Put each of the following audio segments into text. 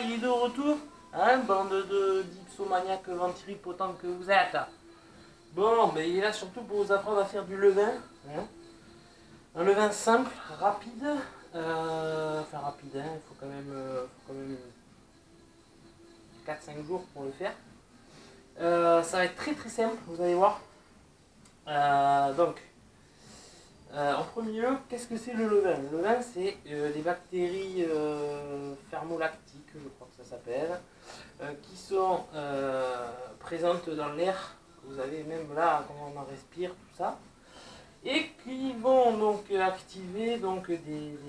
Il est de retour, hein, bande de dipsomaniaques ventripotents que vous êtes. Bon, mais il est là surtout pour vous apprendre à faire du levain. Hein. Un levain simple, rapide. Enfin rapide, hein, il faut quand même 4-5 jours pour le faire. Ça va être très très simple, vous allez voir. En premier lieu, qu'est-ce que c'est le levain? Le levain, c'est des bactéries thermolactiques, je crois que ça s'appelle, qui sont présentes dans l'air. Vous avez même là, quand on en respire, tout ça. Et qui vont donc activer donc, des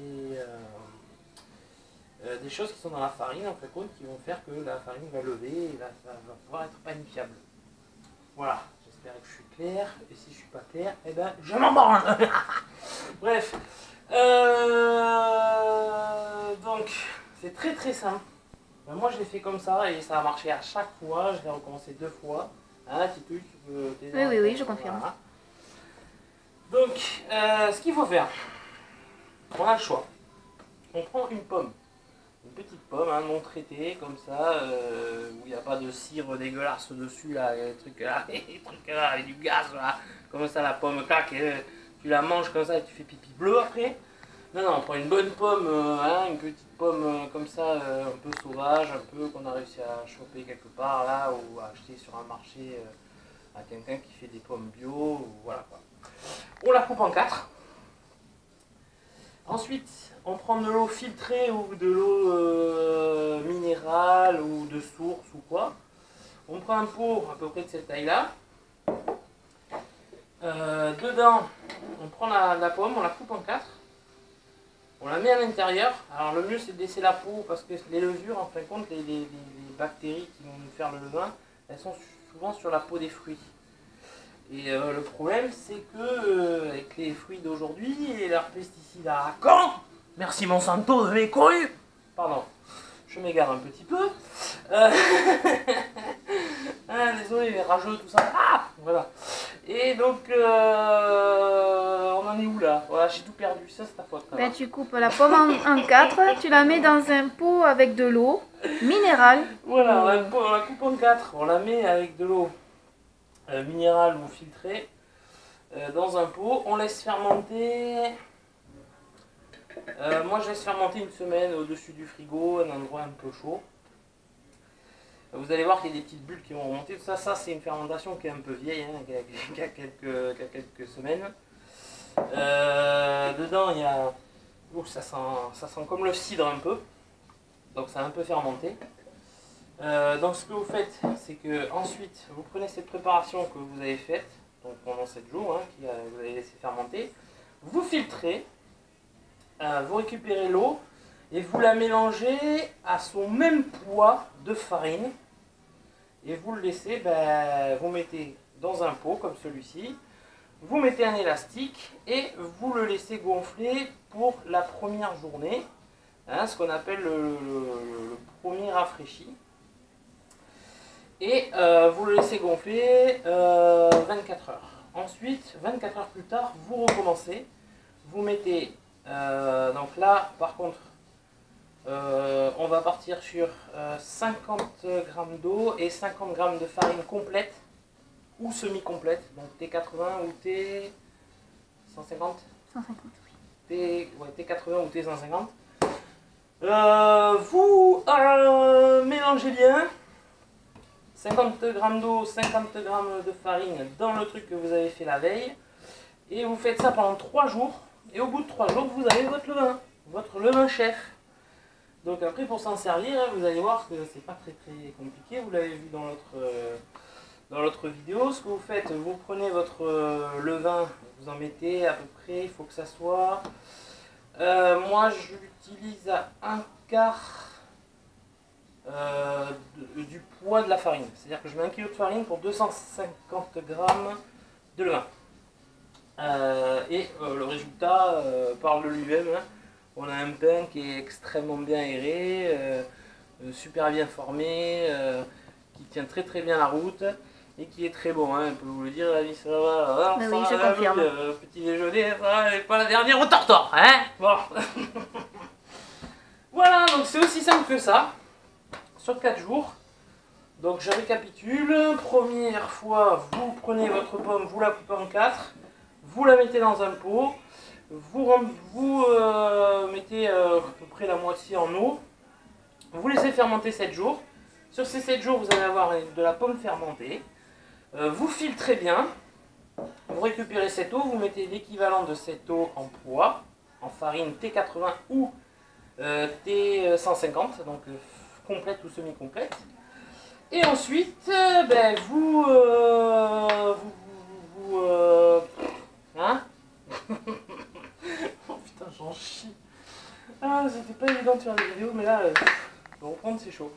choses qui sont dans la farine, en fait, qui vont faire que la farine va lever et va pouvoir être panifiable. Voilà. J'espère que je suis clair, et si je suis pas clair, eh ben je m'en branle. Bref, donc c'est très très simple. Ben, moi je l'ai fait comme ça et ça a marché à chaque fois. Je l'ai recommencé 2 fois. Hein, Titouille, tu peux t'aider? Oui, je confirme. Voilà. Donc, ce qu'il faut faire, on a le choix. On prend une pomme. Une petite pomme, hein, non traitée, comme ça, où il n'y a pas de cire dégueulasse dessus, là, les trucs là, avec du gaz, là, comme ça, la pomme, clac, tu la manges comme ça et tu fais pipi bleu après. Non, non, on prend une bonne pomme, hein, une petite pomme comme ça, un peu sauvage, un peu qu'on a réussi à choper quelque part, là, ou à acheter sur un marché à quelqu'un qui fait des pommes bio, ou voilà quoi. On la coupe en 4. Ensuite, on prend de l'eau filtrée ou de l'eau minérale ou de source ou quoi. On prend un pot à peu près de cette taille-là. Dedans, on prend la pomme, on la coupe en 4. On la met à l'intérieur. Alors le mieux c'est de laisser la peau parce que les levures, en fin de compte, les bactéries qui vont nous faire le levain, elles sont souvent sur la peau des fruits. Et le problème, c'est que avec les fruits d'aujourd'hui et leurs pesticides à quand, merci Monsanto de mes couilles, pardon, je m'égare un petit peu. Ah, désolé, les rageux, tout ça. Ah, voilà. Et donc, on en est où là? Voilà, j'ai tout perdu, ça c'est ta faute. Ben, tu coupes la pomme en 4, tu la mets dans un pot avec de l'eau minérale. Voilà, on la coupe en 4, on la met avec de l'eau minérale ou filtrée dans un pot, on laisse fermenter. Moi je laisse fermenter une semaine au-dessus du frigo, un endroit un peu chaud. Vous allez voir qu'il y a des petites bulles qui vont remonter. Ça c'est une fermentation qui est un peu vieille, hein, qui a quelques semaines. Dedans il y a... Oh, ça sent comme le cidre un peu. Donc ça a un peu fermenté. Donc ce que vous faites, c'est que ensuite vous prenez cette préparation que vous avez faite, donc pendant 7 jours, hein, que vous avez laissé fermenter, vous filtrez, vous récupérez l'eau et vous la mélangez à son même poids de farine et vous le laissez, vous mettez dans un pot comme celui-ci, vous mettez un élastique et vous le laissez gonfler pour la première journée, hein, ce qu'on appelle le premier rafraîchi. Et vous le laissez gonfler 24 heures. Ensuite, 24 heures plus tard, vous recommencez. Vous mettez, donc là, par contre, on va partir sur 50 g d'eau et 50 g de farine complète ou semi-complète. Donc T80 ou T150 150, oui. T80 ou T150. Vous mélangez bien. 50 g d'eau, 50 g de farine dans le truc que vous avez fait la veille. Et vous faites ça pendant 3 jours. Et au bout de 3 jours, vous avez votre levain chef. Donc après, pour s'en servir, vous allez voir que c'est pas très compliqué. Vous l'avez vu dans l'autre vidéo. Ce que vous faites, vous prenez votre levain, vous en mettez à peu près, il faut que ça soit... moi, je l'utilise à 1/4 du poids de la farine. C'est-à-dire que je mets 1 kg de farine pour 250 g de levain. Le résultat parle de lui-même. Hein. On a un pain qui est extrêmement bien aéré, super bien formé, qui tient très très bien la route et qui est très bon. Hein. On peut vous le dire, la vie, ça va. Oui, je confirme. Petit déjeuner, ça n'est pas la dernière au tortor. Hein, bon. Voilà, donc c'est aussi simple que ça, sur 4 jours. Donc je récapitule, première fois, vous prenez votre pomme, vous la coupez en 4, vous la mettez dans un pot, vous mettez à peu près la moitié en eau, vous laissez fermenter 7 jours. Sur ces 7 jours, vous allez avoir de la pomme fermentée. Vous filtrez bien, vous récupérez cette eau, vous mettez l'équivalent de cette eau en poids, en farine T80 ou T150, donc complète ou semi-complète. Et ensuite, ben, hein. Oh putain, j'en chie. Ah, c'était pas évident de faire des vidéos, mais là, de reprendre, c'est chaud.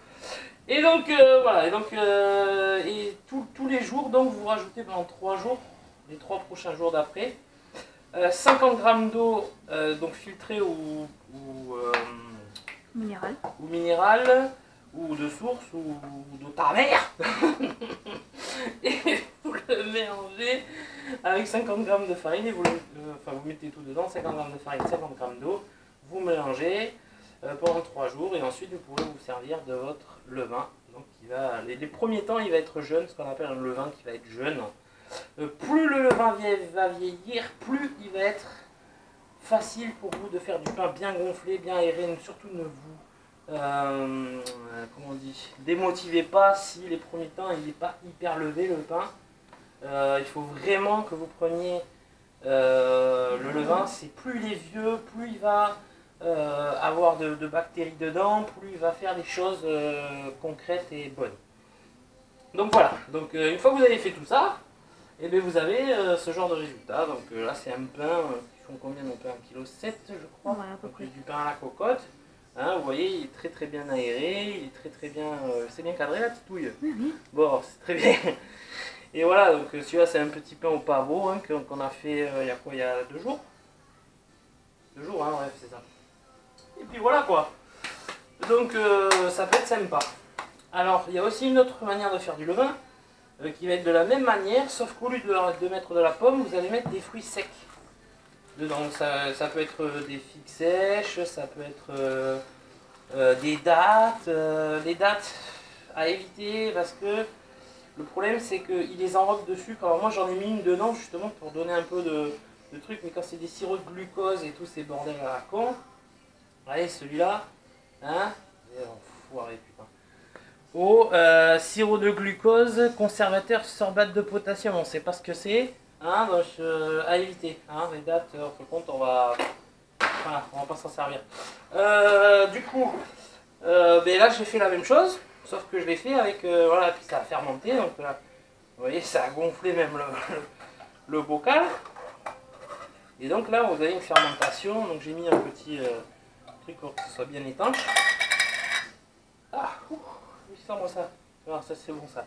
Et donc, voilà, et tous les jours, donc, vous rajoutez pendant 3 jours, les 3 prochains jours d'après, 50 g d'eau, donc filtrée ou minérale, ou de source, ou de ta mère. Et vous le mélangez avec 50 g de farine, et vous mettez tout dedans, 50 g de farine, 50 g d'eau, vous mélangez pendant 3 jours, et ensuite vous pourrez vous servir de votre levain. Donc les premiers temps, il va être jeune, ce qu'on appelle un levain qui va être jeune. Plus le levain va vieillir, plus il va être facile pour vous de faire du pain bien gonflé, bien aéré. Surtout ne vous comment on dit, démotivez pas si les premiers temps il n'est pas hyper levé le pain. Il faut vraiment que vous preniez le levain. C'est plus il est vieux, plus il va avoir de bactéries dedans, plus il va faire des choses concrètes et bonnes. Donc voilà, donc une fois que vous avez fait tout ça, et bien vous avez ce genre de résultat. Donc là c'est un pain qui font combien mon pain, 1,7 kg je crois, ouais, à peu près. Du pain à la cocotte. Hein, vous voyez, il est très très bien aéré, il est très bien, c'est bien cadré la titouille. Oui. Bon, c'est très bien. Et voilà, donc celui-là c'est un petit pain au pavot hein, qu'on a fait il y a quoi, il y a 2 jours. 2 jours, hein, bref, c'est ça. Et puis voilà quoi. Donc ça peut être sympa. Alors, il y a aussi une autre manière de faire du levain, qui va être de la même manière, sauf qu'au lieu de mettre de la pomme, vous allez mettre des fruits secs dedans. Ça peut être des figues sèches, ça peut être des dattes. Les dattes à éviter parce que le problème c'est qu'il les enrobe de sucre. Alors moi j'en ai mis une dedans justement pour donner un peu de truc, mais quand c'est des sirops de glucose et tous ces bordels à la con, allez celui-là, hein, foiré putain. Au sirop de glucose, conservateur, sorbate de potassium, on ne sait pas ce que c'est, hein, donc à éviter. Hein, les dates, par contre, on va pas s'en servir. Du coup, ben là j'ai fait la même chose, sauf que je l'ai fait avec, voilà, puis ça a fermenté, donc là, vous voyez, ça a gonflé même le bocal. Et donc là, vous avez une fermentation, donc j'ai mis un petit truc pour que ce soit bien étanche. Ah, sors-moi ça. Alors, ça c'est bon ça.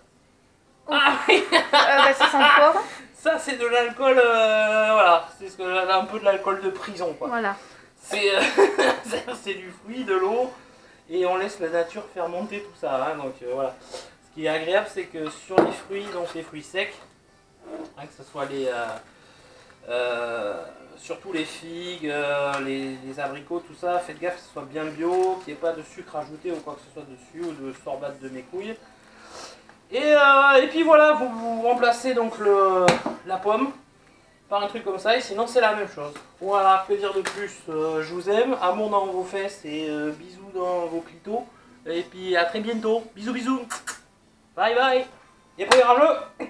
Ah oui. Bah, ça sent fort. Ça c'est de l'alcool, voilà, c'est un peu de l'alcool de prison quoi. Voilà. C'est du fruit, de l'eau, et on laisse la nature faire monter tout ça. Hein, donc voilà. Ce qui est agréable c'est que sur les fruits, donc les fruits secs, hein, que ce soit surtout les figues, les abricots, tout ça, faites gaffe que ce soit bien bio, qu'il n'y ait pas de sucre ajouté ou quoi que ce soit dessus, ou de sorbate de mes couilles. Et puis voilà, vous remplacez donc la pomme par un truc comme ça, et sinon c'est la même chose. Voilà, que dire de plus, je vous aime, amour dans vos fesses et bisous dans vos clitos. Et puis à très bientôt, bisous bisous, bye bye, et programme-le.